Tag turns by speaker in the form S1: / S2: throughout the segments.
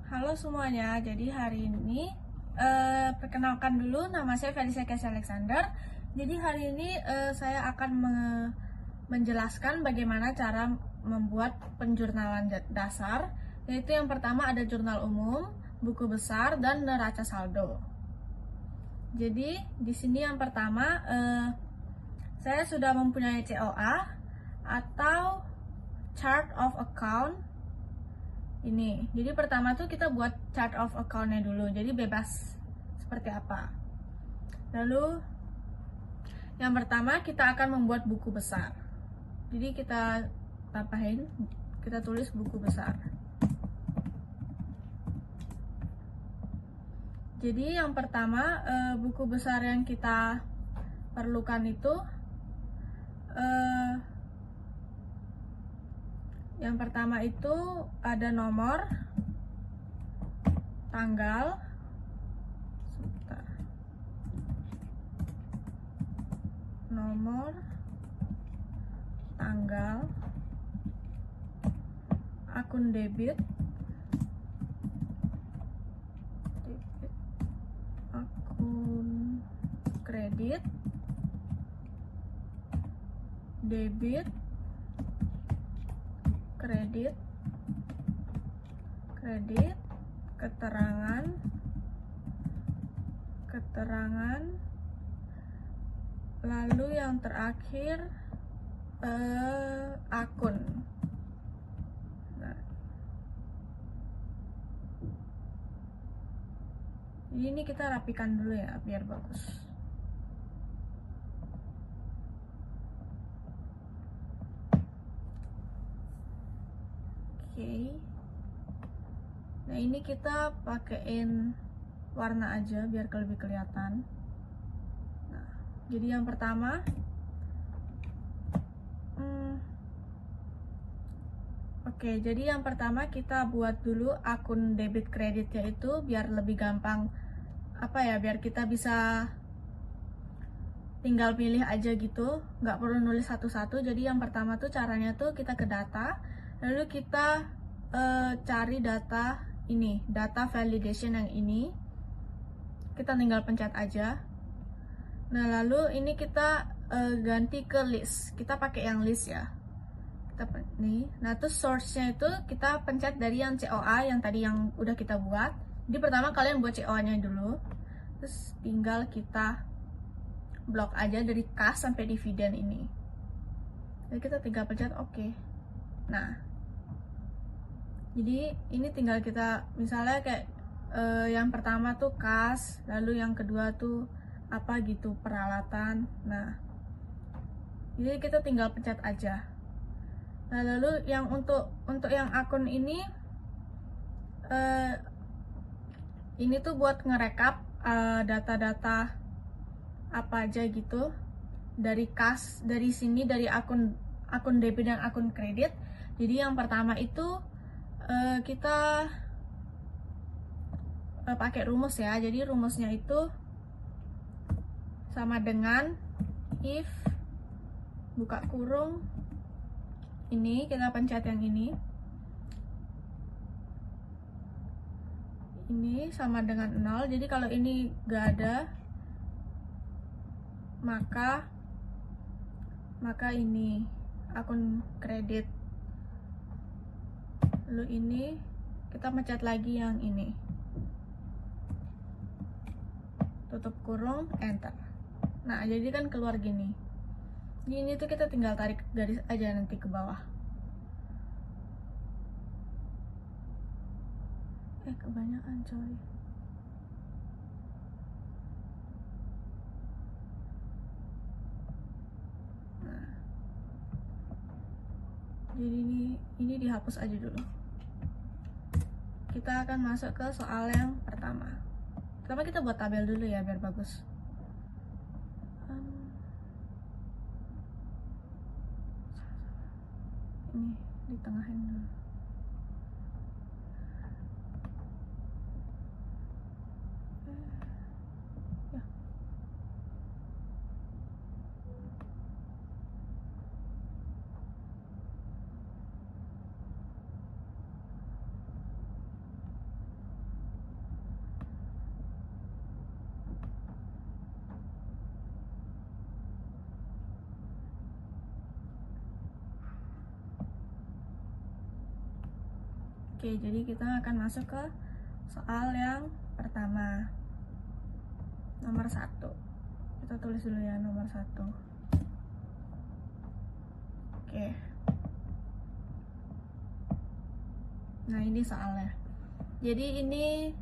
S1: Halo semuanya, jadi hari ini perkenalkan dulu, nama saya Felicia Casey Alexander. Jadi hari ini saya akan menjelaskan bagaimana cara membuat penjurnalan dasar. Yaitu yang pertama ada jurnal umum, buku besar, dan neraca saldo. Jadi di sini yang pertama saya sudah mempunyai COA atau Chart of Account. Ini, jadi pertama tuh kita buat chart of account-nya dulu, jadi bebas seperti apa. Lalu yang pertama kita akan membuat buku besar, jadi kita tambahin, kita tulis buku besar. Jadi yang pertama buku besar yang kita perlukan itu yang pertama itu ada nomor, tanggal, nomor, tanggal, akun debit, akun kredit, debit, kredit, keterangan, lalu yang terakhir akun. Nah, ini kita rapikan dulu ya biar bagus. Oke. Nah, ini kita pakein warna aja biar lebih kelihatan. Nah, jadi yang pertama Oke, jadi yang pertama kita buat dulu akun debit kreditnya itu biar lebih gampang biar kita bisa tinggal pilih aja gitu, nggak perlu nulis satu-satu. Jadi yang pertama tuh caranya tuh kita ke data, lalu kita cari data ini, data validation yang ini, kita tinggal pencet aja. Nah, lalu ini kita ganti ke list, kita pakai yang list ya. Nah, terus source-nya itu kita pencet dari yang COA yang tadi yang udah kita buat. Jadi pertama kalian buat COA-nya dulu, terus tinggal kita blok aja dari kas sampai dividen ini. Jadi kita tinggal pencet OK. Nah, jadi ini tinggal kita misalnya kayak yang pertama tuh kas, lalu yang kedua tuh apa gitu, peralatan. Nah, jadi kita tinggal pencet aja. Nah, lalu yang untuk yang akun ini tuh buat ngerekap data-data apa aja gitu dari kas, dari sini, dari akun debit dan akun kredit. Jadi yang pertama itu kita pakai rumus ya. Jadi rumusnya itu sama dengan if buka kurung, ini kita pencet yang ini sama dengan 0. Jadi kalau ini gak ada, maka ini akun kredit. Lalu ini kita pencet lagi yang ini, tutup kurung, enter. Nah, jadi kan keluar gini. Ini tuh kita tinggal tarik garis aja nanti ke bawah. Kebanyakan coy. Nah, jadi ini dihapus aja dulu. Kita akan masuk ke soal yang pertama. Pertama kita buat tabel dulu ya biar bagus. Ini ditengahin dulu. Oke, jadi kita akan masuk ke soal yang pertama, nomor 1. Kita tulis dulu ya, nomor 1. Oke. Nah, ini soalnya. Jadi ini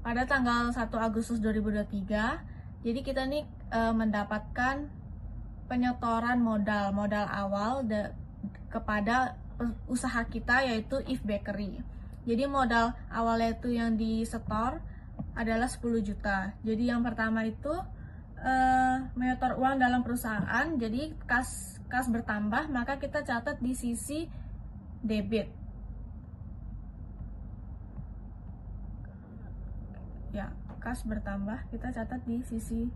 S1: pada tanggal 1 Agustus 2023. Jadi kita nih mendapatkan penyetoran modal awal kepada usaha kita, yaitu If Bakery. Jadi modal awalnya itu yang disetor adalah 10 juta. Jadi yang pertama itu menyetor uang dalam perusahaan. Jadi kas bertambah, maka kita catat di sisi debit. Ya, kas bertambah kita catat di sisi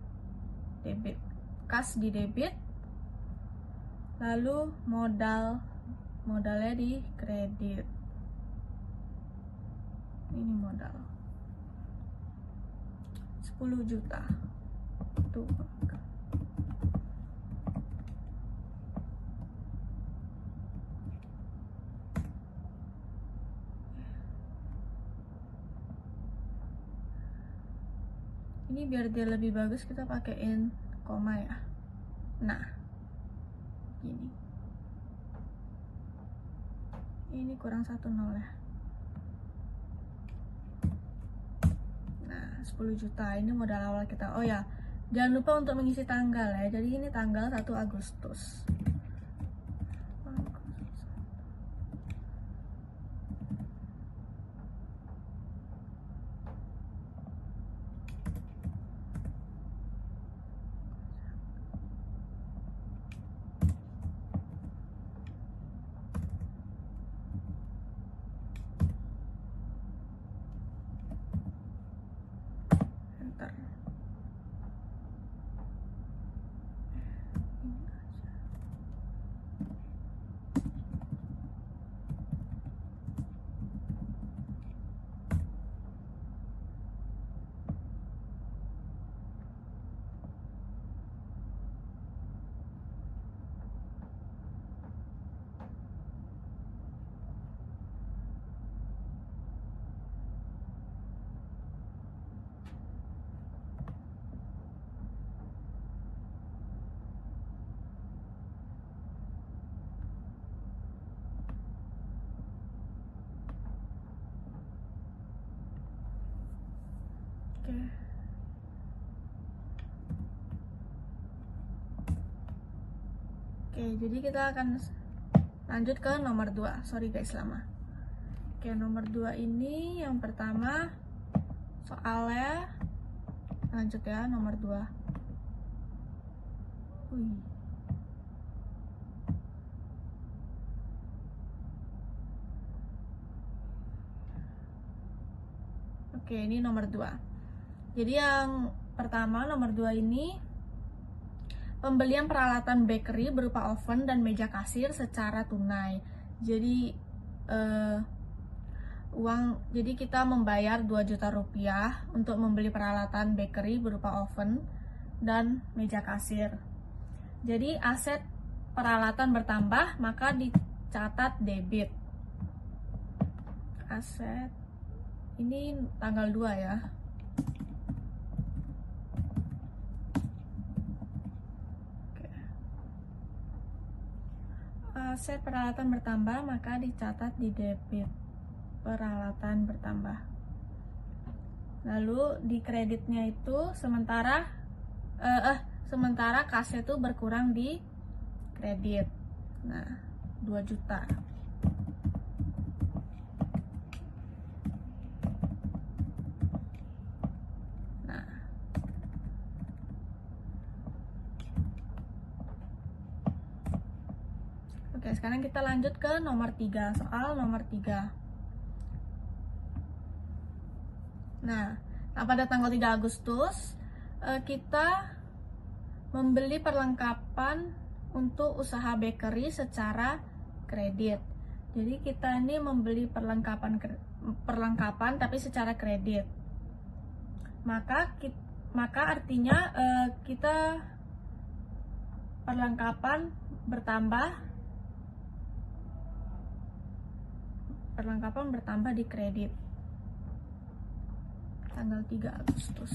S1: debit. Kas di debit, lalu modalnya di kredit. Ini modal 10 juta. Tuh. Ini biar dia lebih bagus kita pakein koma ya. Nah, ini kurang 1 nol ya. Nah, 10 juta ini modal awal kita. Oh ya, jangan lupa untuk mengisi tanggal ya. Jadi ini tanggal 1 Agustus. Oke, jadi kita akan lanjut ke nomor 2. Sorry guys lama. Oke, nomor 2 ini yang pertama soalnya, lanjut ya, nomor 2. Oke, ini nomor 2. Jadi yang pertama, nomor 2 ini pembelian peralatan bakery berupa oven dan meja kasir secara tunai. Jadi jadi kita membayar 2 juta rupiah untuk membeli peralatan bakery berupa oven dan meja kasir. Jadi aset peralatan bertambah, maka dicatat debit. Aset ini tanggal 2 ya. Aset peralatan bertambah, maka dicatat di debit. Peralatan bertambah. Lalu di kreditnya itu sementara kasnya itu berkurang di kredit. Nah, 2 juta. Oke, sekarang kita lanjut ke nomor 3, soal nomor 3. Nah, pada tanggal 3 Agustus kita membeli perlengkapan untuk usaha bakery secara kredit. Jadi kita ini membeli perlengkapan tapi secara kredit. Maka artinya kita perlengkapan bertambah perlengkapan bertambah di kredit tanggal 3 Agustus.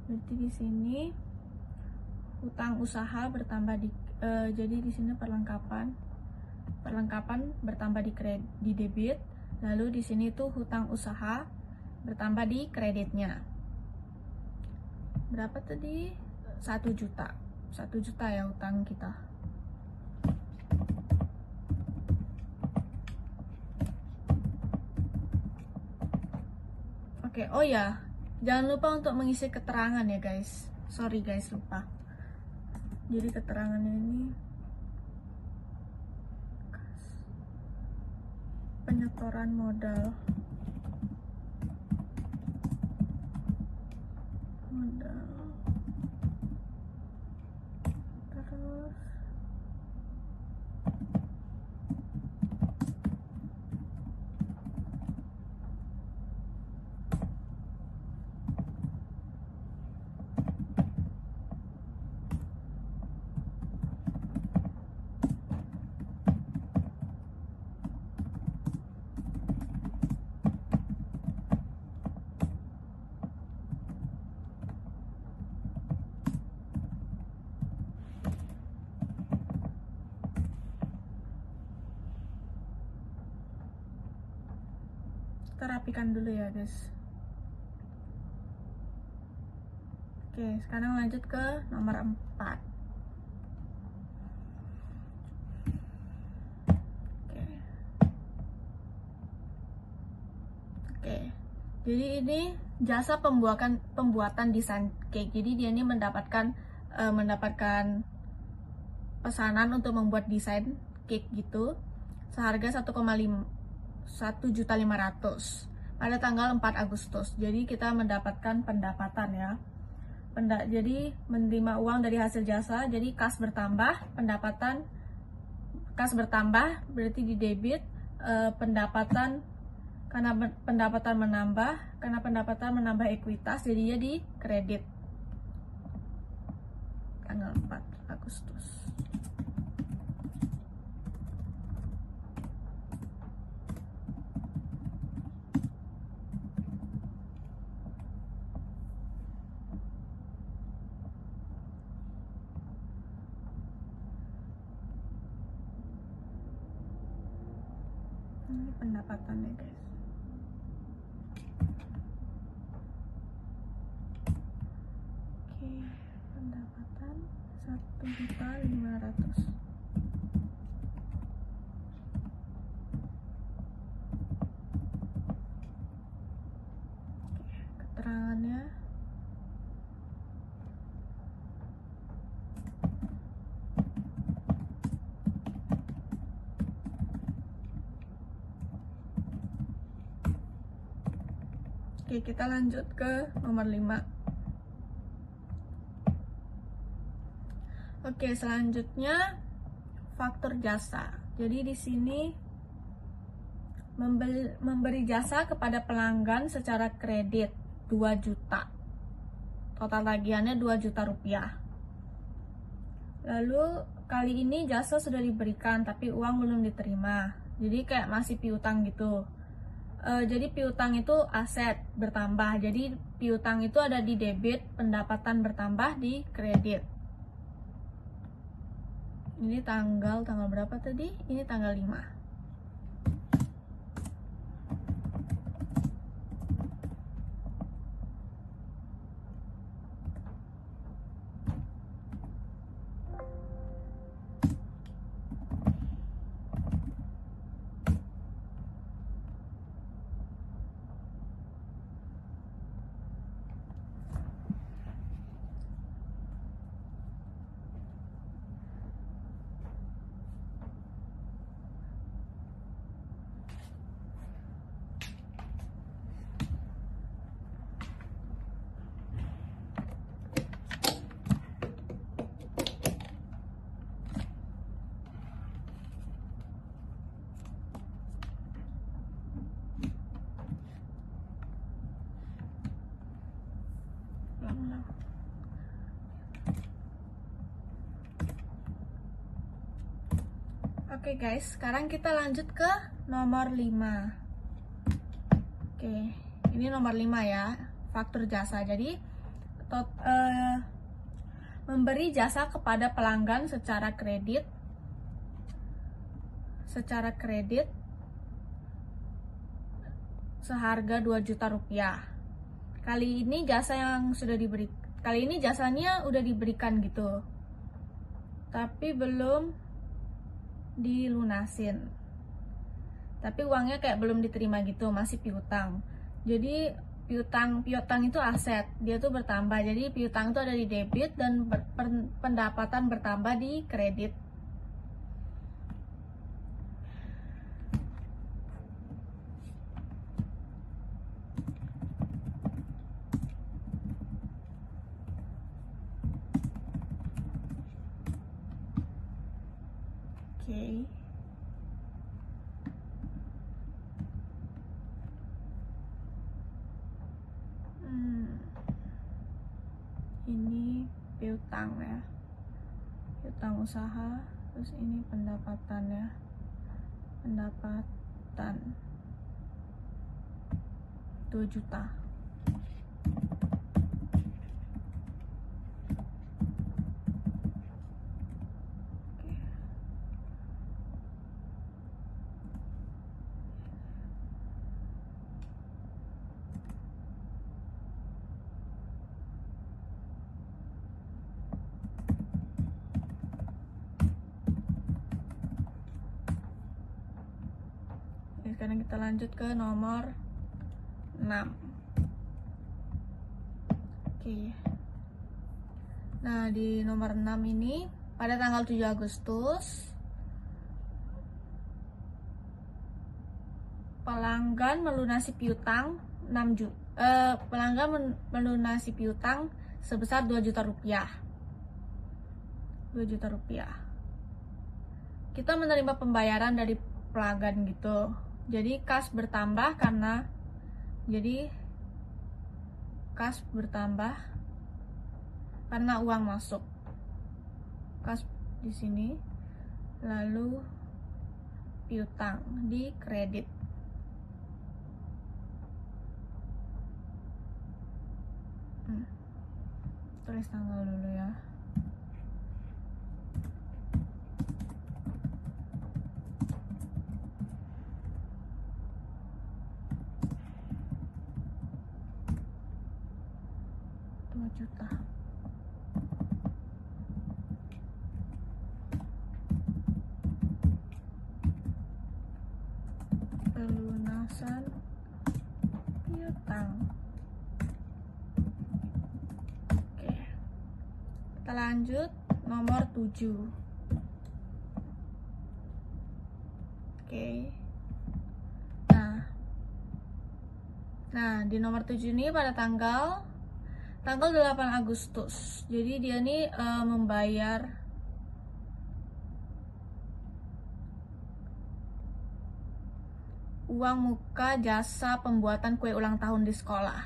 S1: Berarti di sini hutang usaha bertambah jadi di sini perlengkapan bertambah di debit, lalu di sini tuh hutang usaha bertambah di kreditnya. Berapa tadi? 1 juta. 1 juta ya hutang kita. Oke, oh ya, jangan lupa untuk mengisi keterangan ya guys. Sorry guys, lupa. Jadi keterangannya ini penyetoran modal. Terus kita rapikan dulu ya guys. Oke, sekarang lanjut ke nomor 4. Oke. Jadi ini jasa pembuatan desain cake. Jadi dia ini mendapatkan pesanan untuk membuat desain cake gitu seharga 1.500.000 pada tanggal 4 Agustus. Jadi kita mendapatkan pendapatan ya. Jadi menerima uang dari hasil jasa, jadi kas bertambah, kas bertambah berarti di debit, pendapatan karena pendapatan menambah ekuitas jadinya di kredit tanggal 4 Agustus. Ini pendapatannya guys. Oke, pendapatan 1.500.000. Keterangannya oke, kita lanjut ke nomor 5. Oke, selanjutnya faktur jasa. Jadi di sini memberi jasa kepada pelanggan secara kredit 2 juta. Total tagihannya 2 juta rupiah. Lalu kali ini jasa sudah diberikan tapi uang belum diterima. Jadi kayak masih piutang gitu. Jadi piutang itu aset bertambah. Jadi piutang itu ada di debit, pendapatan bertambah di kredit. Ini tanggal berapa tadi? Ini tanggal 5. Oke guys, sekarang kita lanjut ke nomor 5. Oke, ini nomor 5 ya, faktur jasa. Jadi memberi jasa kepada pelanggan secara kredit seharga 2 juta rupiah. Kali ini jasanya udah diberikan gitu, tapi belum dilunasin, tapi uangnya kayak belum diterima gitu, masih piutang. Jadi piutang itu aset, dia tuh bertambah. Jadi piutang itu ada di debit dan pendapatan bertambah di kredit. Oke. Ini piutang ya, piutang usaha. Terus ini pendapatan ya, pendapatan 2 juta. Sekarang kita lanjut ke nomor 6. Oke. Nah, di nomor 6 ini pada tanggal 7 Agustus pelanggan melunasi piutang 6 juta. Pelanggan melunasi piutang sebesar 2 juta rupiah. 2 juta rupiah. Kita menerima pembayaran dari pelanggan gitu. Jadi kas bertambah karena uang masuk. Kas di sini, lalu piutang di kredit. Tulis tanggal dulu ya. Juta. Pelunasan piutang. Oke. Kita lanjut nomor 7. Oke. Nah, di nomor 7 ini pada tanggal 8 Agustus. Jadi dia nih membayar uang muka jasa pembuatan kue ulang tahun di sekolah.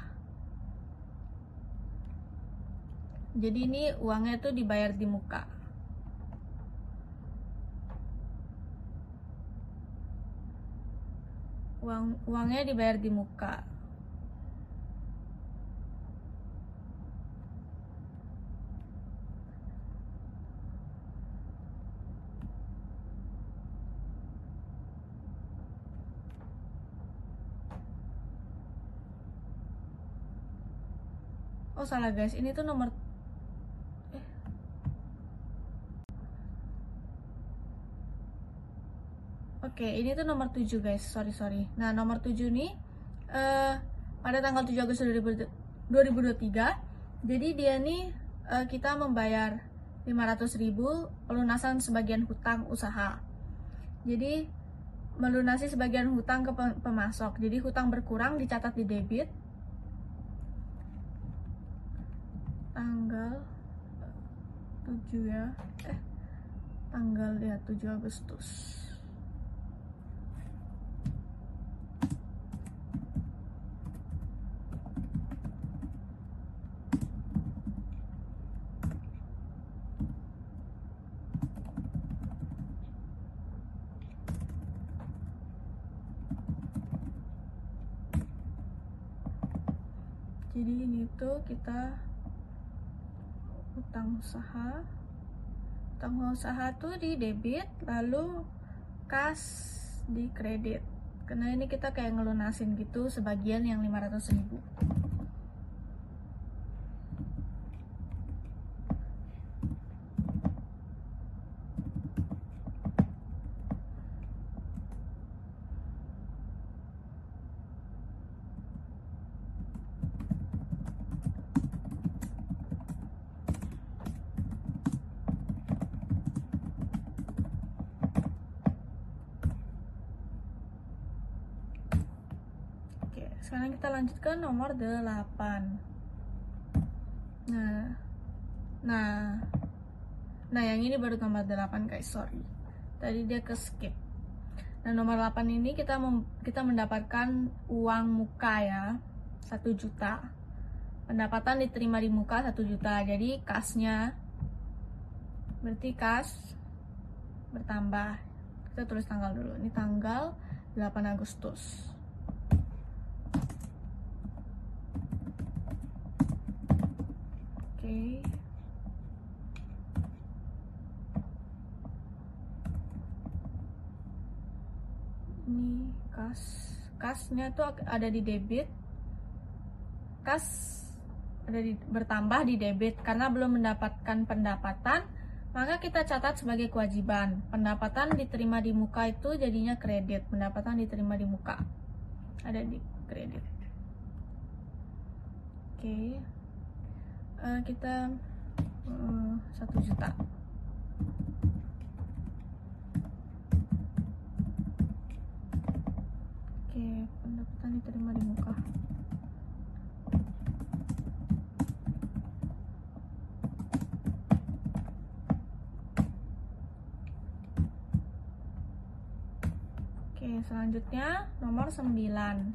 S1: Jadi ini uangnya tuh dibayar di muka. Uangnya dibayar di muka. Oh salah guys, ini tuh nomor Oke, ini tuh nomor 7 guys, sorry. Nah, nomor 7 nih pada tanggal 7 Agustus 2023. Jadi dia nih kita membayar 500.000 pelunasan sebagian hutang usaha. Jadi melunasi sebagian hutang ke pemasok. Jadi hutang berkurang dicatat di debit. Tanggal 7 ya. Tanggal ya 7 Agustus. Jadi ini tuh kita utang usaha tuh di debit, lalu kas di kredit. Karena ini kita kayak ngelunasin gitu sebagian yang 500.000. Sekarang kita lanjut ke nomor 8. Nah yang ini baru nomor 8 guys, sorry. Tadi dia ke skip. Nah, nomor 8 ini kita mendapatkan uang muka ya, 1 juta. Pendapatan diterima di muka 1 juta. Jadi kasnya berarti kas bertambah. Kita tulis tanggal dulu. Ini tanggal 8 Agustus. Oke. Ini kasnya tuh ada di debit. Kas ada bertambah di debit karena belum mendapatkan pendapatan, maka kita catat sebagai kewajiban. Pendapatan diterima di muka itu jadinya kredit. Pendapatan diterima di muka ada di kredit. Oke. Kita 1 juta. Oke, pendapatan diterima di muka. Oke, selanjutnya nomor 9.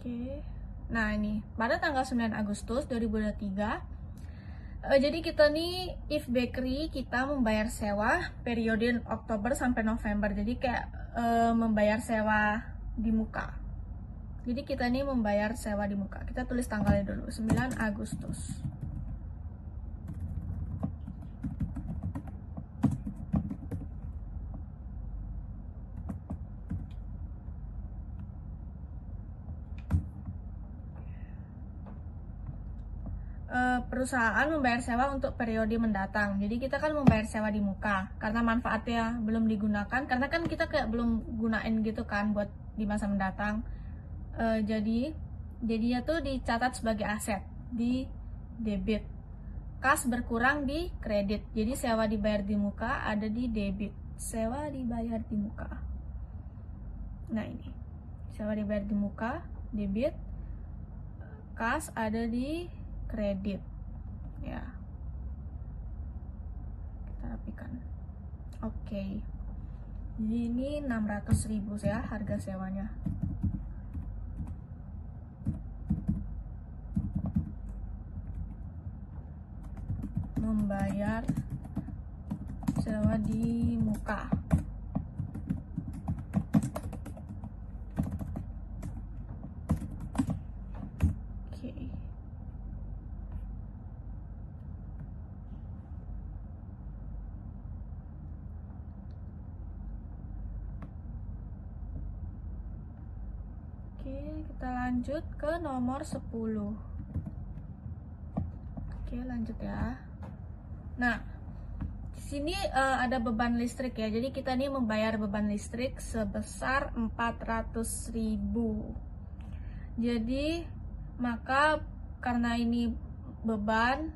S1: Oke. Nah, ini pada tanggal 9 Agustus 2023. Jadi kita nih If Bakery kita membayar sewa periode Oktober sampai November. Jadi kayak membayar sewa di muka. Jadi kita nih membayar sewa di muka. Kita tulis tanggalnya dulu, 9 Agustus. Perusahaan membayar sewa untuk periode mendatang. Jadi kita kan membayar sewa di muka karena manfaatnya belum digunakan, karena kan kita kayak belum gunain gitu kan buat di masa mendatang. Jadinya tuh dicatat sebagai aset di debit. Kas berkurang di kredit. Jadi sewa dibayar di muka ada di debit. Sewa dibayar di muka. Nah, ini sewa dibayar di muka debit. Kas ada di kredit ya, kita rapikan. Oke. Jadi ini 600.000 ya harga sewanya. Membayar sewa di muka. Kita lanjut ke nomor 10. Oke, lanjut ya. Nah, di sini ada beban listrik ya. Jadi kita nih membayar beban listrik sebesar 400.000. Jadi maka karena ini beban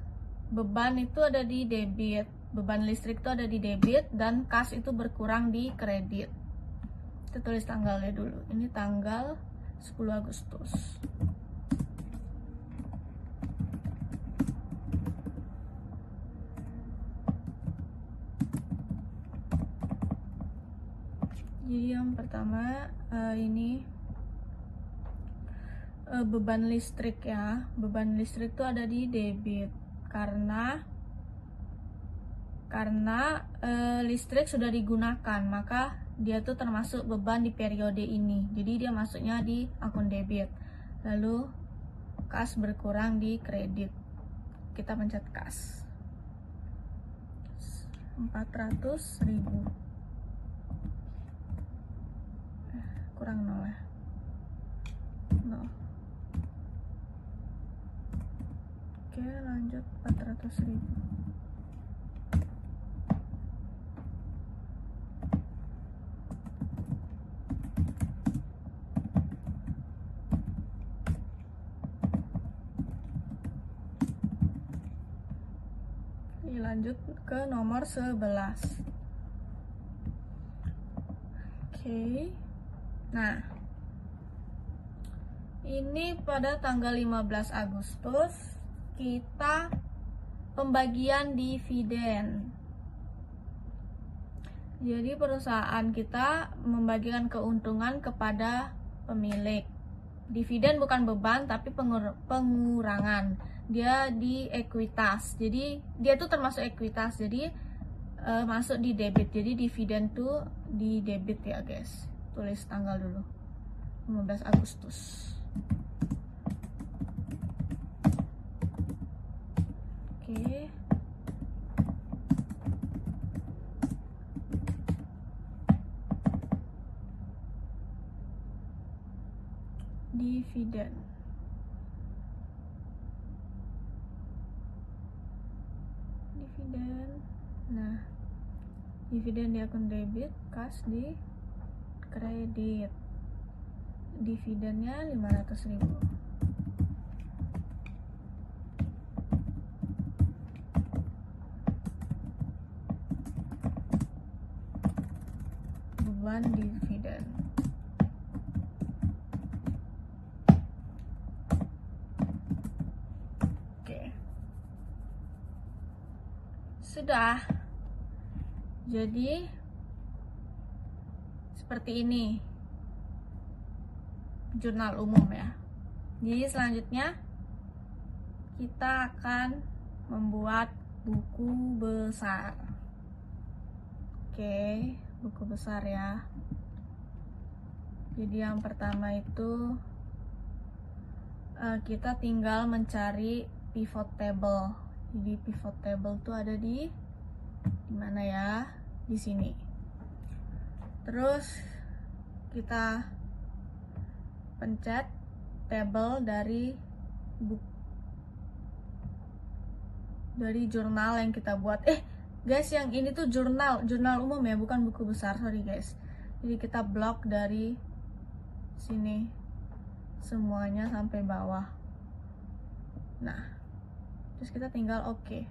S1: itu ada di debit. Beban listrik itu ada di debit dan kas itu berkurang di kredit. Kita tulis tanggalnya dulu. Ini tanggal 10 Agustus. Jadi yang pertama ini beban listrik ya. Beban listrik itu ada di debit karena listrik sudah digunakan, maka dia tuh termasuk beban di periode ini, jadi dia masuknya di akun debit. Lalu kas berkurang di kredit, kita pencet kas 400.000, kurang 0 ya, 0. Oke, lanjut 400.000. Lanjut ke nomor 11. Oke. Nah, ini pada tanggal 15 Agustus kita pembagian dividen. Jadi perusahaan kita membagikan keuntungan kepada pemilik. Dividen bukan beban tapi pengurangan. Dia di ekuitas, jadi dia tuh termasuk ekuitas, jadi masuk di debit. Jadi dividen tuh di debit ya guys. Tulis tanggal dulu, 15 Agustus. Oke. Dividen. Nah, dividen di akun debit, kas di kredit. Dividennya 500.000. Beban dividen. Oke. Sudah. Jadi seperti ini jurnal umum ya. Jadi selanjutnya kita akan membuat buku besar. Oke, buku besar ya. Jadi yang pertama itu kita tinggal mencari pivot table. Jadi pivot table tuh ada di mana ya? Di sini. Terus kita pencet table dari jurnal yang kita buat. Guys, yang ini tuh jurnal umum ya, bukan buku besar, sorry guys. Jadi kita blok dari sini semuanya sampai bawah. Nah, terus kita tinggal oke.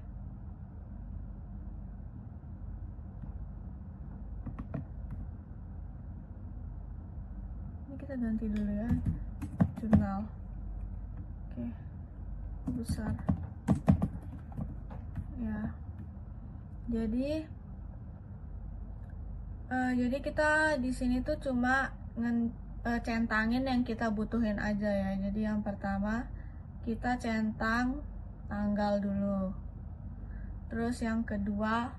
S1: Ini kita ganti dulu ya, jurnal. Oke, besar ya. Jadi kita di sini tuh cuma centangin yang kita butuhin aja ya. Jadi yang pertama kita centang tanggal dulu. Terus yang kedua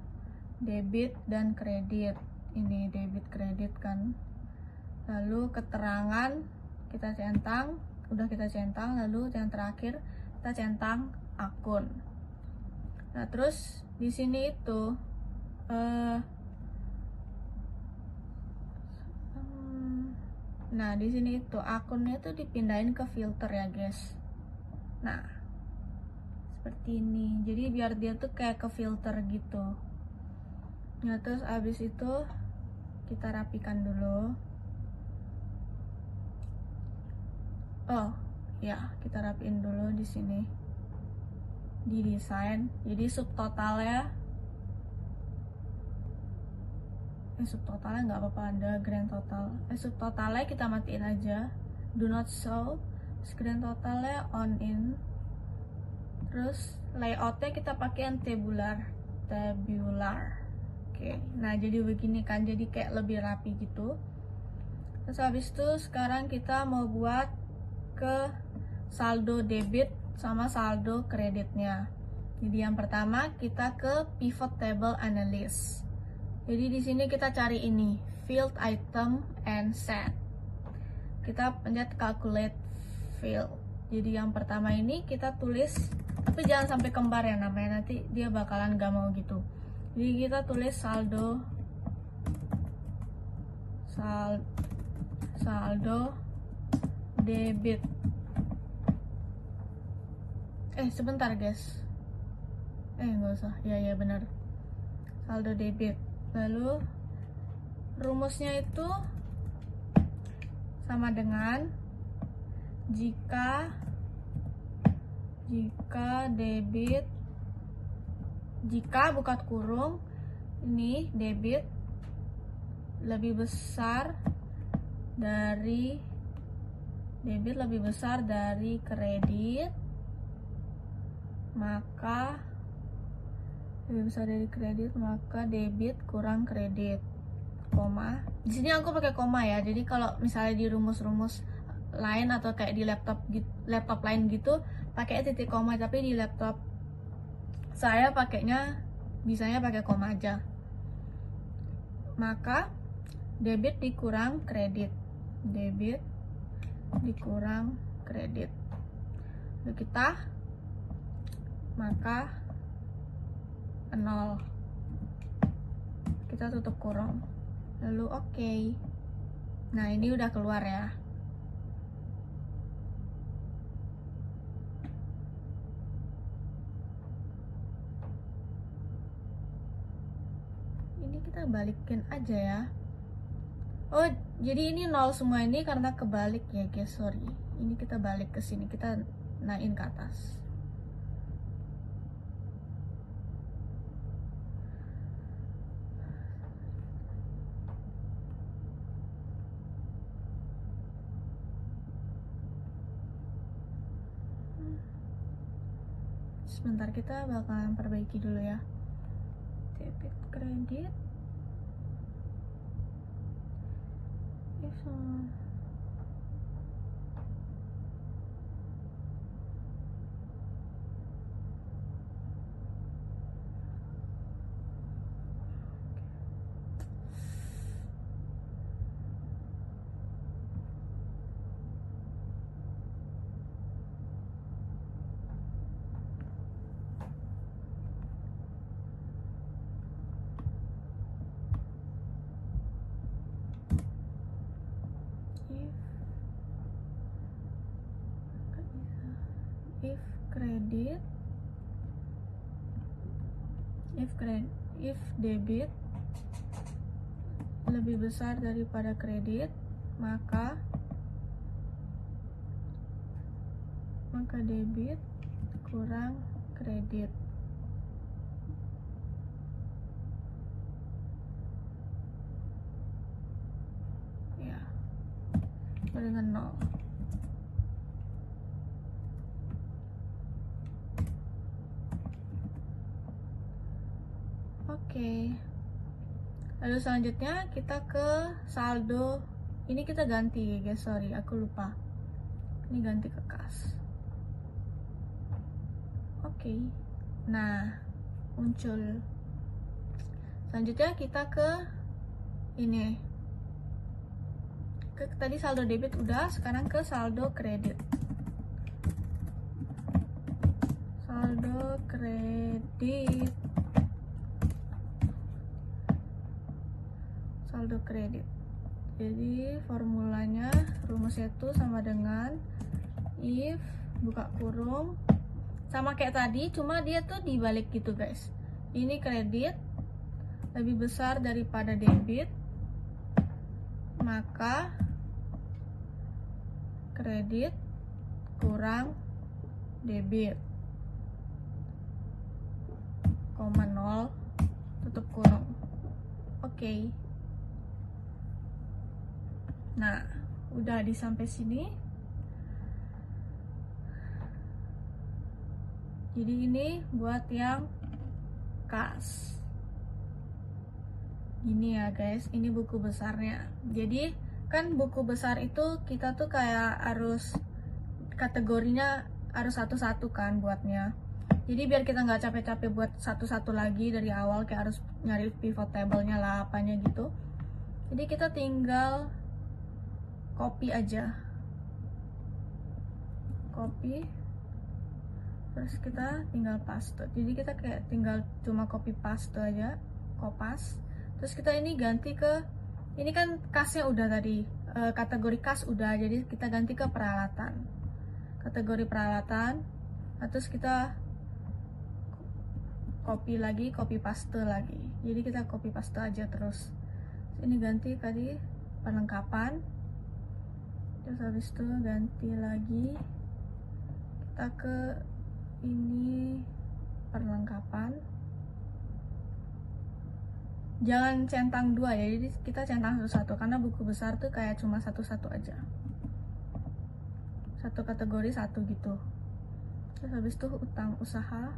S1: debit dan kredit. Ini debit kredit kan. Lalu keterangan kita centang, udah kita centang. Lalu yang terakhir kita centang akun. Nah, terus di sini itu nah, di sini itu akunnya tuh dipindahin ke filter ya, guys. Nah, seperti ini. Jadi biar dia tuh kayak ke filter gitu. Nah, terus abis itu kita rapikan dulu. Oh, ya, kita rapiin dulu di sini. Di desain. Jadi subtotalnya subtotalnya nggak apa-apa, ada grand total. Subtotalnya kita matiin aja, do not show. Grand totalnya on in. Terus layoutnya kita pakai yang tabular. Oke, nah jadi begini kan, jadi kayak lebih rapi gitu. Terus habis itu sekarang kita mau buat ke saldo debit sama saldo kreditnya. Jadi yang pertama kita ke pivot table analysis. Jadi di sini kita cari ini field item and set. Kita pencet calculate field. Jadi yang pertama ini kita tulis, tapi jangan sampai kembar ya namanya, nanti dia bakalan gak mau gitu. Jadi kita tulis saldo debit. Sebentar guys, nggak usah, ya benar, saldo debit. Lalu rumusnya itu sama dengan jika debit, jika buka kurung ini debit lebih besar dari kredit, maka debit kurang kredit, koma. Di sini aku pakai koma ya. Jadi kalau misalnya di rumus-rumus lain atau kayak di laptop lain gitu pakai titik koma, tapi di laptop saya bisanya pakai koma aja. Maka debit dikurang kredit, lalu kita maka 0, kita tutup kurung, lalu oke. Nah ini udah keluar ya. Ini kita balikin aja ya. Oh, jadi ini 0 semua ini karena kebalik ya guys, sorry. Ini kita balik ke sini, kita naikin ke atas. Sebentar, kita bakalan perbaiki dulu ya. Debit kredit. If debit lebih besar daripada kredit, maka debit kurang kredit. Ya, dengan 0. Oke. Lalu selanjutnya kita ke saldo. Ini kita ganti ya guys, sorry aku lupa. Ini ganti ke kas. Oke. Nah, muncul. Selanjutnya kita ke ini. Tadi saldo debit udah, sekarang ke saldo kredit. Saldo kredit. Saldo kredit. Jadi formulanya, rumusnya itu sama dengan if buka kurung, sama kayak tadi, cuma dia tuh dibalik gitu guys. Ini kredit lebih besar daripada debit, maka kredit kurang debit, koma 0, tutup kurung. Oke. Nah, udah sampai sini. Jadi ini buat yang kas. Gini ya guys, ini buku besarnya. Jadi kan buku besar itu kita tuh kayak harus kategorinya harus satu-satu kan buatnya. Jadi biar kita nggak capek-capek buat satu-satu lagi dari awal, kayak harus nyari pivot table-nya lah apanya gitu. Jadi kita tinggal copy aja, copy, terus kita tinggal paste. Jadi kita kayak tinggal cuma copy paste aja, kopas. Terus kita ini ganti ke, ini kan kasnya udah tadi, kategori kas udah, jadi kita ganti ke peralatan, kategori peralatan. Nah, terus kita copy lagi, copy paste lagi. Jadi kita copy paste aja terus. Ini ganti tadi perlengkapan, terus habis itu ganti lagi kita ke ini perlengkapan. Jangan centang dua ya, jadi kita centang satu-satu karena buku besar tuh kayak cuma satu-satu aja, satu kategori satu gitu. Terus habis itu utang usaha,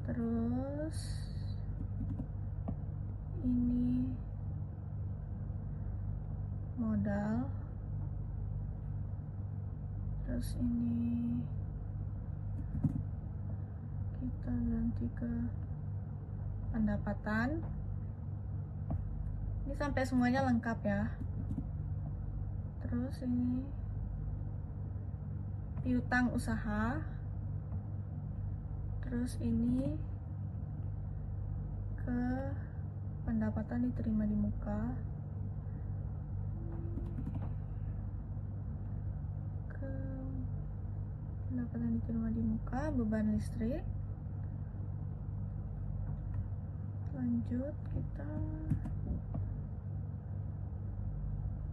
S1: terus ini modal, terus ini kita ganti ke pendapatan. Ini sampai semuanya lengkap ya. Terus ini piutang usaha, terus ini ke pendapatan diterima di muka, ke pendapatan diterima di muka, beban listrik. Lanjut kita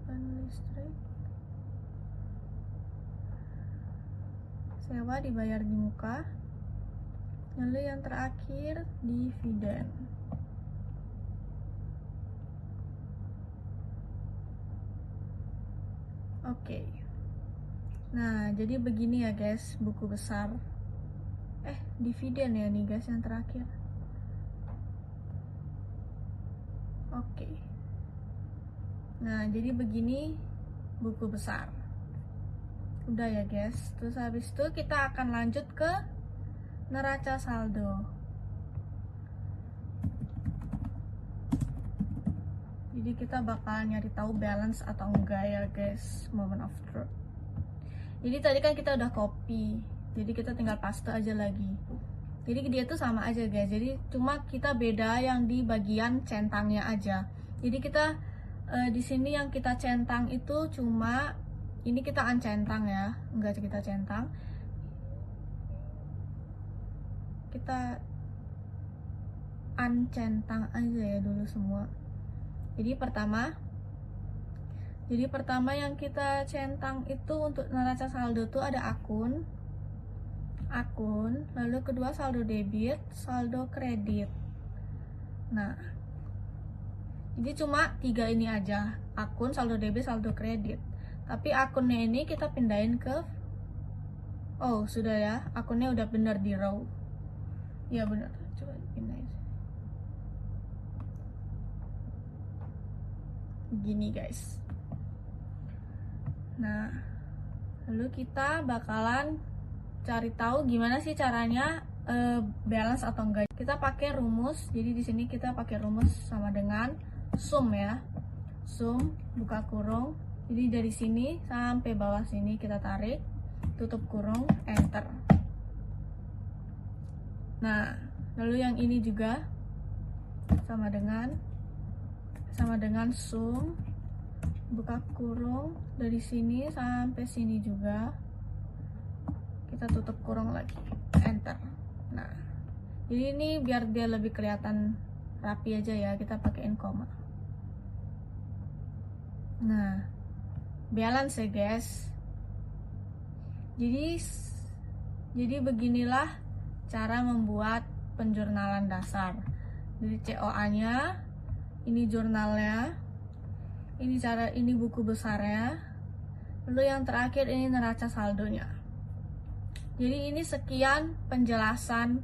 S1: beban listrik, sewa dibayar di muka. Lalu yang terakhir dividen. Oke. Nah, jadi begini ya guys, buku besar. Dividen ya nih guys yang terakhir. Oke. Nah, jadi begini buku besar. Udah ya guys. Terus habis itu kita akan lanjut ke neraca saldo. Jadi kita bakal nyari tahu balance atau enggak ya guys, moment of truth. Jadi tadi kan kita udah copy, jadi kita tinggal paste aja lagi. Jadi dia tuh sama aja guys, jadi cuma kita beda yang di bagian centangnya aja. Jadi kita di sini yang kita centang itu cuma ini kita uncentang ya, enggak kita centang. Kita uncentang aja ya dulu semua. Jadi pertama yang kita centang itu untuk neraca saldo tuh ada akun, lalu kedua saldo debit, saldo kredit. Nah, jadi cuma 3 ini aja, akun, saldo debit, saldo kredit. Tapi akunnya ini kita pindahin ke, oh sudah ya, akunnya udah bener di row. Ya bener, coba pindahin. Begini guys. Nah, lalu kita bakalan cari tahu gimana sih caranya balance atau enggak. Kita pakai rumus. Jadi di sini kita pakai rumus sama dengan sum ya. Sum buka kurung. Jadi dari sini sampai bawah sini kita tarik, tutup kurung, enter. Nah, lalu yang ini juga sama dengan sum buka kurung, dari sini sampai sini juga kita tutup kurung lagi, enter. Nah, jadi ini biar dia lebih kelihatan rapi aja ya, kita pakein koma. Nah, balance ya guys. Jadi beginilah cara membuat penjurnalan dasar. Jadi COA nya, ini jurnalnya, ini buku besarnya, lalu yang terakhir ini neraca saldonya. Jadi ini sekian penjelasan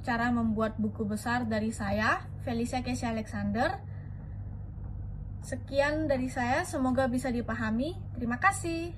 S1: cara membuat buku besar dari saya, Felicia Kesha Alexander. Sekian dari saya, semoga bisa dipahami. Terima kasih.